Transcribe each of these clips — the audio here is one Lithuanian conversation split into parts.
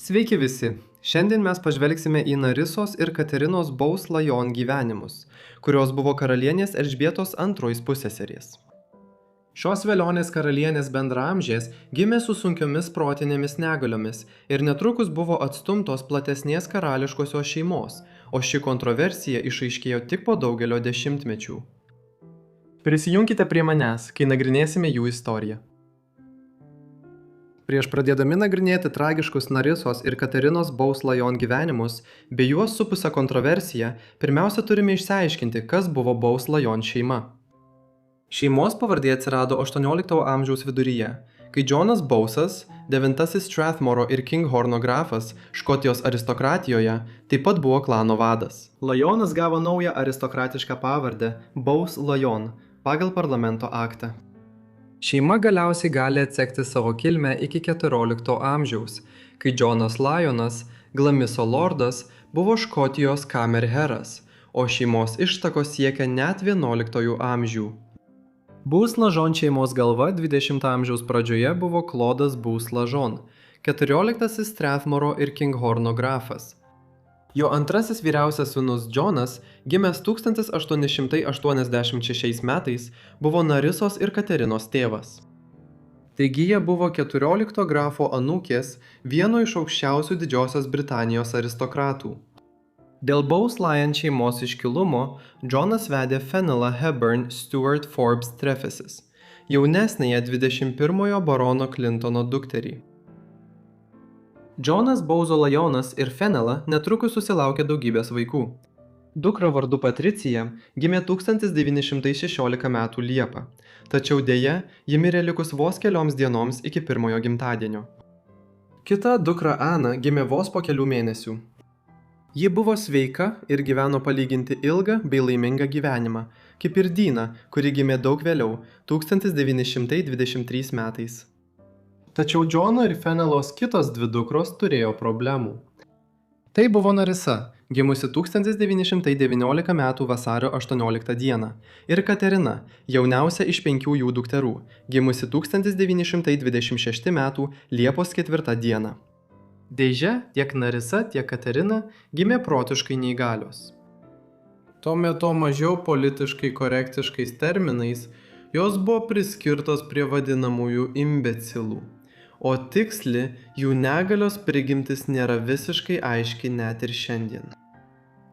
Sveiki visi! Šiandien mes pažvelgsime į Narisos ir Katerinos Bous-Lajon gyvenimus, kurios buvo karalienės Elžbietos II pusseserės. Šios velionės karalienės bendraamžės gimė su sunkiomis protinėmis negaliomis ir netrukus buvo atstumtos platesnės karališkosios šeimos, o ši kontroversija išaiškėjo tik po daugelio dešimtmečių. Prisijunkite prie manęs, kai nagrinėsime jų istoriją. Prieš pradėdami nagrinėti tragiškus Narisos ir Katerinos Bous-Lajon gyvenimus, bei juos supusią kontroversiją, pirmiausia turime išsiaiškinti, kas buvo Bous-Lajon šeima. Šeimos pavardė atsirado XVIII amžiaus viduryje, kai Džonas Bousas, 9-asis Strathmoro ir Kinghorno grafas Škotijos aristokratijoje, taip pat buvo klano vadas. Lajonas gavo naują aristokratišką pavardę Bous-Lajon pagal parlamento aktą. Šeima galiausiai gali atsekti savo kilmę iki XIV amžiaus, kai Džonas Lajonas, Glamiso lordas, buvo Škotijos kamerheras, o šeimos ištakos siekia net XI amžių. Bous-Lajon šeimos galva 20 amžiaus pradžioje buvo Klodas Bous-Lajon, 14-asis Strathmoro ir Kinghorno grafas. Jo antrasis vyriausias sūnus Džonas, gimęs 1886 metais, buvo Narisos ir Katerinos tėvas. Taigi jie buvo 14 grafo anūkės, vieno iš aukščiausių Didžiosios Britanijos aristokratų. Dėl Bous-Lajon šeimos iškilumo Džonas vedė Fenelą Hepburn Stuart Forbes Trefesis, jaunesnąją 21-ojo barono Clintono dukterį. Džonas Bous-Lajonas ir Fenela netrukus susilaukė daugybės vaikų. Dukra vardu Patricija gimė 1916 m. Liepą, tačiau dėja, ji mirė likus vos kelioms dienoms iki pirmojo gimtadienio. Kita dukra Ana gimė vos po kelių mėnesių. Ji buvo sveika ir gyveno palyginti ilgą bei laimingą gyvenimą, kaip ir Dina, kuri gimė daug vėliau, 1923 metais. Tačiau Džono ir Fenelos kitos dvi dukros turėjo problemų. Tai buvo Narisa, gimusi 1919 m. vasario 18 d. ir Katerina, jauniausia iš 5 jų dukterų, gimusi 1926 m. Liepos 4 d. Deiže tiek Narisa, tiek Katerina gimė protiškai neįgalios. Tuo metu mažiau politiškai korektiškais terminais jos buvo priskirtos prie vadinamųjų imbecilų. O tiksli, jų negalios prigimtis nėra visiškai aiški net ir šiandien.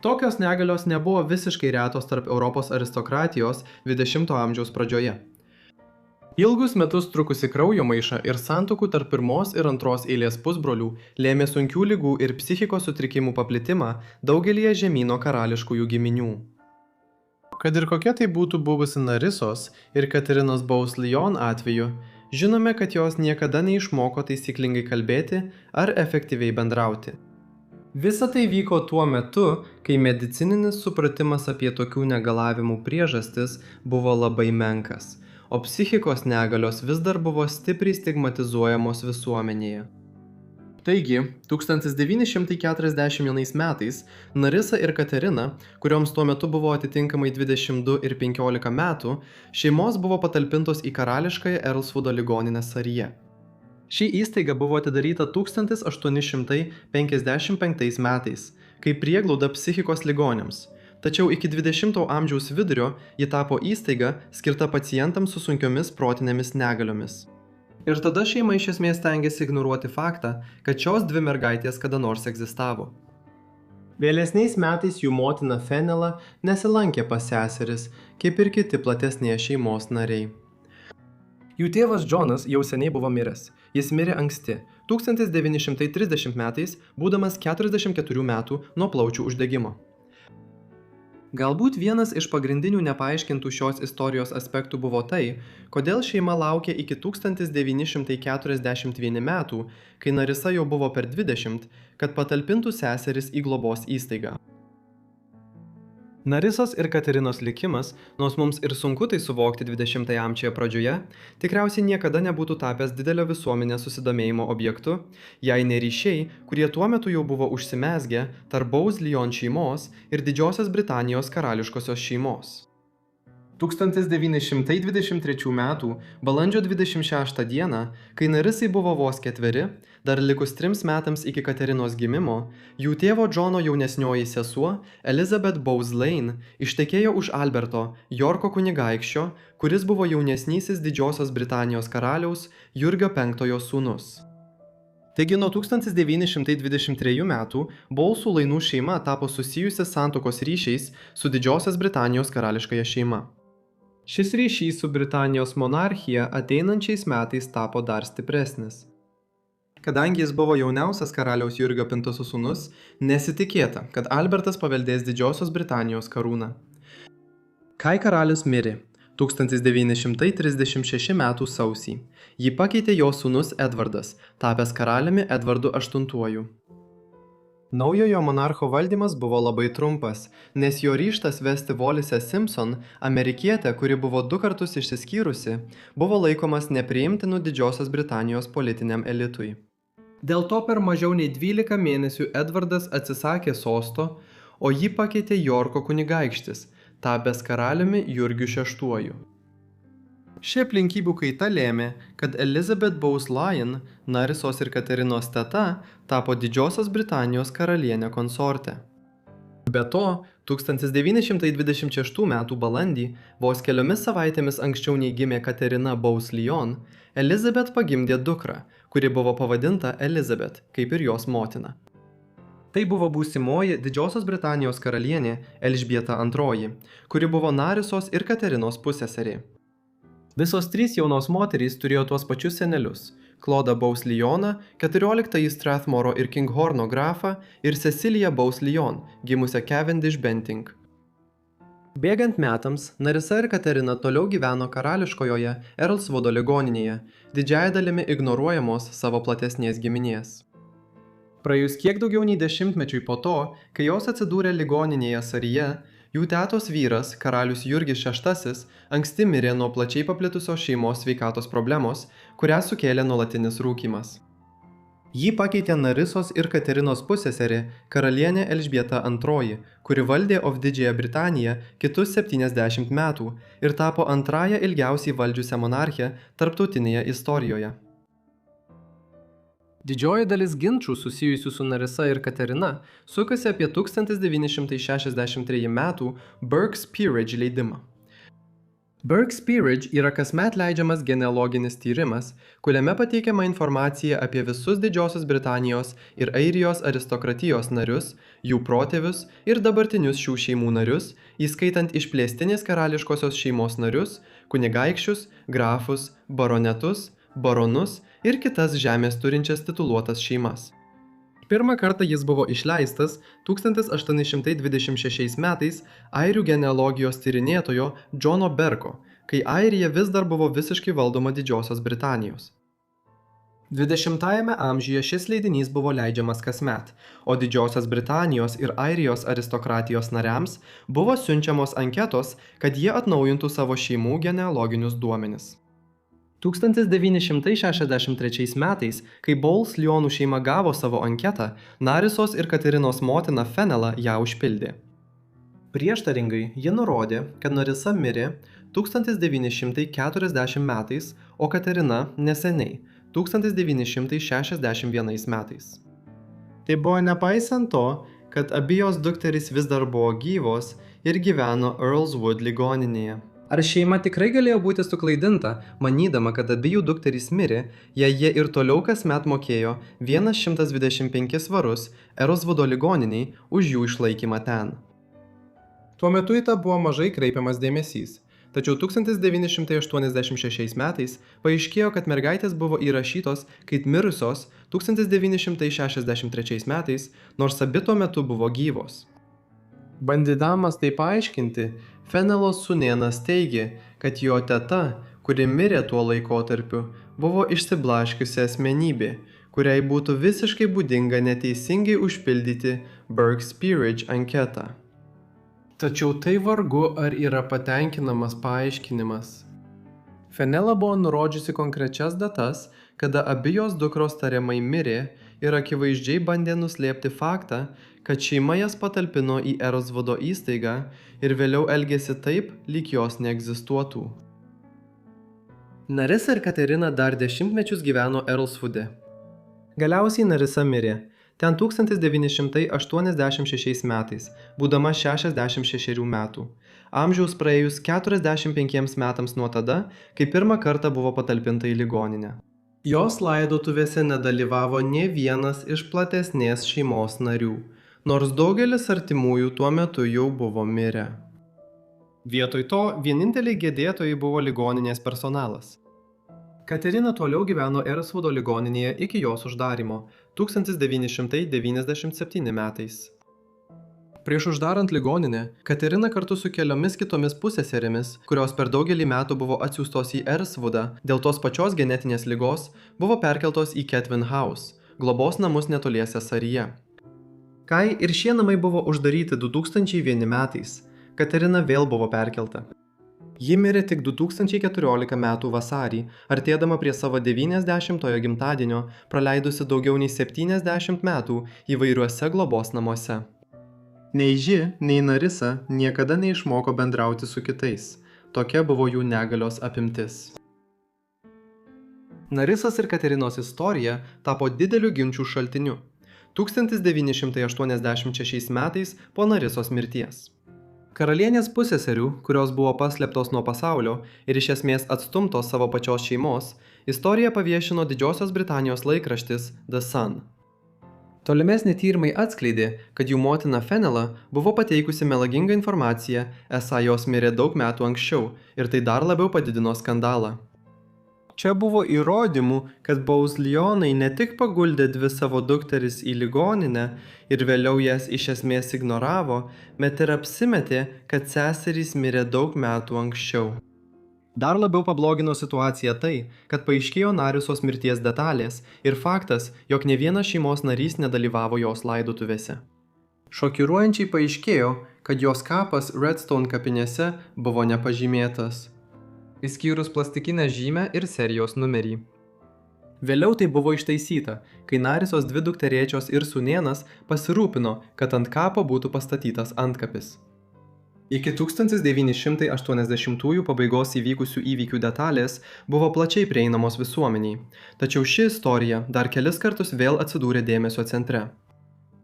Tokios negalios nebuvo visiškai retos tarp Europos aristokratijos 20 amžiaus pradžioje. Ilgus metus trukusi kraujo maišą ir santuokų tarp pirmos ir antros eilės pusbrolių lėmė sunkių ligų ir psichikos sutrikimų paplitimą daugelyje žemyno karališkųjų giminių. Kad ir kokia tai būtų buvusi Narisos ir Katerinos Bous-Lajon atveju, žinome, kad jos niekada neišmoko taisyklingai kalbėti ar efektyviai bendrauti. Visa tai vyko tuo metu, kai medicininis supratimas apie tokių negalavimų priežastis buvo labai menkas, o psichikos negalios vis dar buvo stipriai stigmatizuojamos visuomenėje. Taigi, 1941 metais Narisa ir Katerina, kurioms tuo metu buvo atitinkamai 22 ir 15 metų, šeimos buvo patalpintos į karališkąją Earlswoodo ligoninę Saryje. Ši įstaiga buvo atidaryta 1855 metais, kaip prieglauda psichikos ligoniams, tačiau iki 20 amžiaus vidurio ji tapo įstaiga skirta pacientams su sunkiomis protinėmis negaliomis. Ir tada šeima iš esmės stengiasi ignoruoti faktą, kad šios dvi mergaitės kada nors egzistavo. Vėlesniais metais jų motina Fenela nesilankė pas seseris, kaip ir kiti platesnės šeimos nariai. Jų tėvas Džonas jau seniai buvo miręs. Jis mirė anksti, 1930 metais, būdamas 44 metų nuo plaučių uždegimo. Galbūt vienas iš pagrindinių nepaaiškintų šios istorijos aspektų buvo tai, kodėl šeima laukė iki 1941 metų, kai Narisa jau buvo per 20, kad patalpintų seseris į globos įstaigą. Narisos ir Katerinos likimas, nors mums ir sunku tai suvokti 20-ojo amžiaus pradžioje, tikriausiai niekada nebūtų tapęs didelio visuomenės susidomėjimo objektu, jei ne ryšiai, kurie tuo metu jau buvo užsimezgę tarp Bous-Lajon šeimos ir Didžiosios Britanijos karališkosios šeimos. 1923 m. balandžio 26 d., kai Narisai buvo vos 4, dar likus 3 metams iki Katerinos gimimo, jų tėvo Džono jaunesnioji sesuo Elizabeth Bowes Lane ištekėjo už Alberto, Jorko kunigaikščio, kuris buvo jaunesnysis Didžiosios Britanijos karaliaus Jurgio V sūnus. Taigi nuo 1923 metų Bowesų Lainų šeima tapo susijusi santuokos ryšiais su Didžiosios Britanijos karališkąja šeima. Šis ryšys su Britanijos monarchija ateinančiais metais tapo dar stipresnis. Kadangi jis buvo jauniausias karaliaus Jurgio V sūnus, nesitikėta, kad Albertas paveldės Didžiosios Britanijos karūną. Kai karalius mirė 1936 m. sausį. Jį pakeitė jo sūnus Edvardas, tapęs karaliumi Edvardu VIII. Naujojo monarcho valdymas buvo labai trumpas, nes jo ryžtas vesti Wallisę Simpson, amerikietę, kuri buvo 2 kartus išsiskyrusi, buvo laikomas nepriimtinu Didžiosios Britanijos politiniam elitui. Dėl to per mažiau nei 12 mėnesių Edvardas atsisakė sosto, o jį pakeitė Jorko kunigaikštis, tapęs karaliumi Jurgiu VI. Ši aplinkybių kaita lėmė, kad Elizabeth Bowes Lyon, Narisos ir Katerinos teta, tapo Didžiosios Britanijos karalienė konsortė. Be to, 1926 m. balandį, vos keliomis savaitėmis anksčiau nei gimė Katerina Bowes Lyon, Elizabeth pagimdė dukrą, kuri buvo pavadinta Elizabeth, kaip ir jos motina. Tai buvo būsimoji Didžiosios Britanijos karalienė Elžbieta II, kuri buvo Narisos ir Katerinos pusseserė. Visos 3 jaunos moterys turėjo tuos pačius senelius – Klodą Bowes Lyoną, 14-ąjį Strathmoro ir Kinghorno grafą ir Ceciliją Bowes Lyon, gimusią Cavendish Bentinck. Bėgant metams, Narisa ir Katerina toliau gyveno karališkojoje Earlswoodo ligoninėje, didžiąja dalimi ignoruojamos savo platesnės giminės. Praėjus kiek daugiau nei 10 mečiui po to, kai jos atsidūrė ligoninėje Saryje, jų tetos vyras, karalius Jurgis VI, anksti mirė nuo plačiai paplitusios šeimos sveikatos problemos, kurią sukėlė nuolatinis rūkymas. Jį pakeitė Narisos ir Katerinos pusseserė karalienė Elžbieta II, kuri valdė Didžiąją Britaniją kitus 70 metų ir tapo antrąją ilgiausiai valdžiusią monarchę tarptautinėje istorijoje. Didžioji dalis ginčų susijusių su Narisa ir Katerina sukasi apie 1963 m. Burke's Peerage leidimą. Burke's Peerage yra kasmet leidžiamas genealoginis tyrimas, kuriame pateikiama informacija apie visus Didžiosios Britanijos ir Airijos aristokratijos narius, jų protėvius ir dabartinius šių šeimų narius, įskaitant išplėstinės karališkosios šeimos narius, kunigaikščius, grafus, baronetus, baronus ir kitas žemės turinčias tituluotas šeimas. Pirmą kartą jis buvo išleistas 1826 metais airių genealogijos tyrinėtojo Džono Berko, kai Airija vis dar buvo visiškai valdoma Didžiosios Britanijos. 20-ajame amžiuje šis leidinys buvo leidžiamas kasmet, o Didžiosios Britanijos ir Airijos aristokratijos nariams buvo siunčiamos anketos, kad jie atnaujintų savo šeimų genealoginius duomenis. 1963 metais, kai Bowes Lyonų šeima gavo savo anketą, Narisos ir Katerinos motina Fenela ją užpildė. Prieštaringai, ji nurodė, kad Narisa mirė 1940 metais, o Katerina neseniai 1961 metais. Tai buvo nepaisant to, kad abi jos dukterys vis dar buvo gyvos ir gyveno Earlswood ligoninėje. Ar šeima tikrai galėjo būti suklaidinta, manydama, kad abi jų dukterys mirė, jei jie ir toliau kasmet mokėjo 125 svarus Earlswoodo ligoniniai už jų išlaikymą ten? Tuo metu į tą buvo mažai kreipiamas dėmesys, tačiau 1986 metais paaiškėjo, kad mergaitės buvo įrašytos kaip mirusios 1963 metais, nors abi tuo metu buvo gyvos. Bandydamas tai paaiškinti, Fenelos sūnėnas teigė, kad jo teta, kuri mirė tuo laikotarpiu, buvo išsiblaškiusi asmenybė, kuriai būtų visiškai būdinga neteisingai užpildyti Burke's Peerage anketą. Tačiau tai vargu ar yra patenkinamas paaiškinimas. Fenela buvo nurodžiusi konkrečias datas, kada abi jos dukros tariamai mirė, ir akivaizdžiai bandė nuslėpti faktą, kad šeima jas patalpino į Erosvudo įstaigą ir vėliau elgėsi taip, lyg jos neegzistuotų. Narisa ir Katerina dar dešimtmečius gyveno Erosvude. Galiausiai Narisa mirė, ten 1986 metais, būdama 66 metų. Amžiaus praėjus 45 metams nuo tada, kai pirmą kartą buvo patalpinta į ligoninę. Jos laidotuvėse nedalyvavo nė vienas iš platesnės šeimos narių, nors daugelis artimųjų tuo metu jau buvo mirę. Vietoj to vieninteliai gedėtojai buvo ligoninės personalas. Katerina toliau gyveno Erosvudo ligoninėje iki jos uždarymo 1997 metais. Prieš uždarant ligoninę, Katerina kartu su keliomis kitomis pusseserėmis, kurios per daugelį metų buvo atsiųstos į Erosvudą dėl tos pačios genetinės ligos, buvo perkeltos į Ketvin House, globos namus netoliese Saryje. Kai ir šie namai buvo uždaryti 2001 metais, Katerina vėl buvo perkelta. Ji mirė tik 2014 metų vasarį, artėdama prie savo 90-ojo gimtadienio, praleidusi daugiau nei 70 metų įvairiuose globos namuose. Nei ji, nei Narisa niekada neišmoko bendrauti su kitais. Tokia buvo jų negalios apimtis. Narisos ir Katerinos istorija tapo dideliu ginčių šaltiniu 1986 metais po Narisos mirties. Karalienės pusseserių, kurios buvo paslėptos nuo pasaulio ir iš esmės atstumtos savo pačios šeimos, istoriją paviešino Didžiosios Britanijos laikraštis The Sun. Tolimesni tyrimai atskleidė, kad jų motina Fenella buvo pateikusi melagingą informaciją, esą jos mirė daug metų anksčiau ir tai dar labiau padidino skandalą. Čia buvo įrodymų, kad Beaulieu'ai ne tik paguldė dvi savo dukteris į ligoninę ir vėliau jas iš esmės ignoravo, bet ir apsimetė, kad seserys mirė daug metų anksčiau. Dar labiau pablogino situaciją tai, kad paaiškėjo Narisos mirties detalės ir faktas, jog ne vienas šeimos narys nedalyvavo jos laidotuvėse. Šokiruojančiai paaiškėjo, kad jos kapas Redstone kapinėse buvo nepažymėtas, išskyrus plastikinę žymę ir serijos numerį. Vėliau tai buvo ištaisyta, kai Narisos dvi dukterėčios ir sūnėnas pasirūpino, kad ant kapo būtų pastatytas antkapis. Iki 1980-ųjų pabaigos įvykusių įvykių detalės buvo plačiai prieinamos visuomeniai, tačiau ši istorija dar kelis kartus vėl atsidūrė dėmesio centre.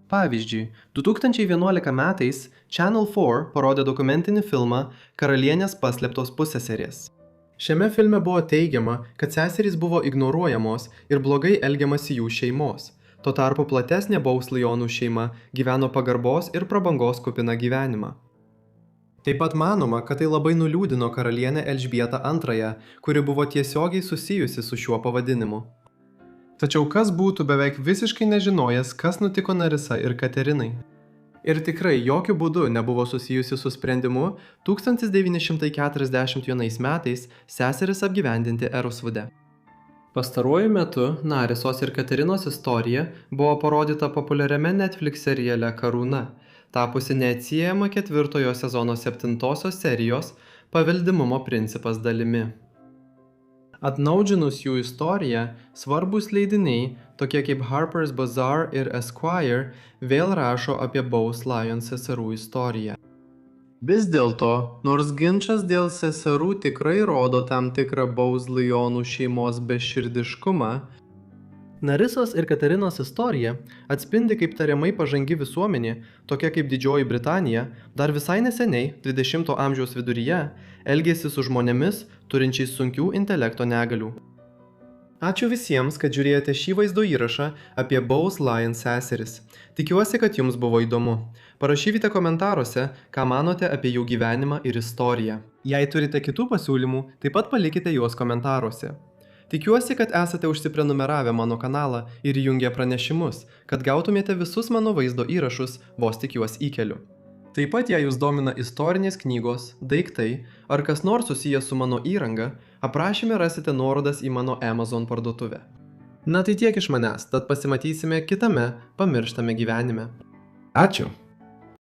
Pavyzdžiui, 2011 metais Channel 4 parodė dokumentinį filmą Karalienės paslėptos pusseserės. Šiame filme buvo teigiama, kad seserys buvo ignoruojamos ir blogai elgiamasi jų šeimos. Tuo tarpu platesnė Beaulieu'ų šeima gyveno pagarbos ir prabangos kupiną gyvenimą. Taip pat manoma, kad tai labai nuliūdino karalienę Elžbietą II, kuri buvo tiesiogiai susijusi su šiuo pavadinimu. Tačiau kas būtų beveik visiškai nežinojęs, kas nutiko Narisa ir Katerinai? Ir tikrai jokių būdų nebuvo susijusi su sprendimu 1941 metais seseris apgyvendinti Erosvude. Pastaruoju metu Narisos ir Katerinos istorija buvo parodyta populiariame Netflix seriale Karūna, tapusi neatsiejama 4 sezono 7 serijos Paveldimumo principas dalimi. Atnaudžinus jų istoriją, svarbūs leidiniai, tokie kaip Harper's Bazaar ir Esquire, vėl rašo apie Beaulieu seserų istoriją. Vis dėlto, nors ginčas dėl seserų tikrai rodo tam tikrą Beaulieu šeimos beširdiškumą, Narisos ir Katerinos istorija atspindi kaip tariamai pažangi visuomenė, tokia kaip Didžioji Britanija, dar visai neseniai, 20 amžiaus viduryje, elgėsi su žmonėmis, turinčiais sunkių intelekto negalių. Ačiū visiems, kad žiūrėjote šį vaizdo įrašą apie Beaulieu seseris. Tikiuosi, kad jums buvo įdomu. Parašykite komentaruose, ką manote apie jų gyvenimą ir istoriją. Jei turite kitų pasiūlymų, taip pat palikite juos komentaruose. Tikiuosi, kad esate užsiprenumeravę mano kanalą ir įjungę pranešimus, kad gautumėte visus mano vaizdo įrašus, vos tik juos įkeliu. Taip pat, jei jūs domina istorinės knygos, daiktai ar kas nors susijęs su mano įranga, aprašyme rasite nuorodas į mano Amazon parduotuvę. Na tai tiek iš manęs, tad pasimatysime kitame pamirštame gyvenime. Ačiū!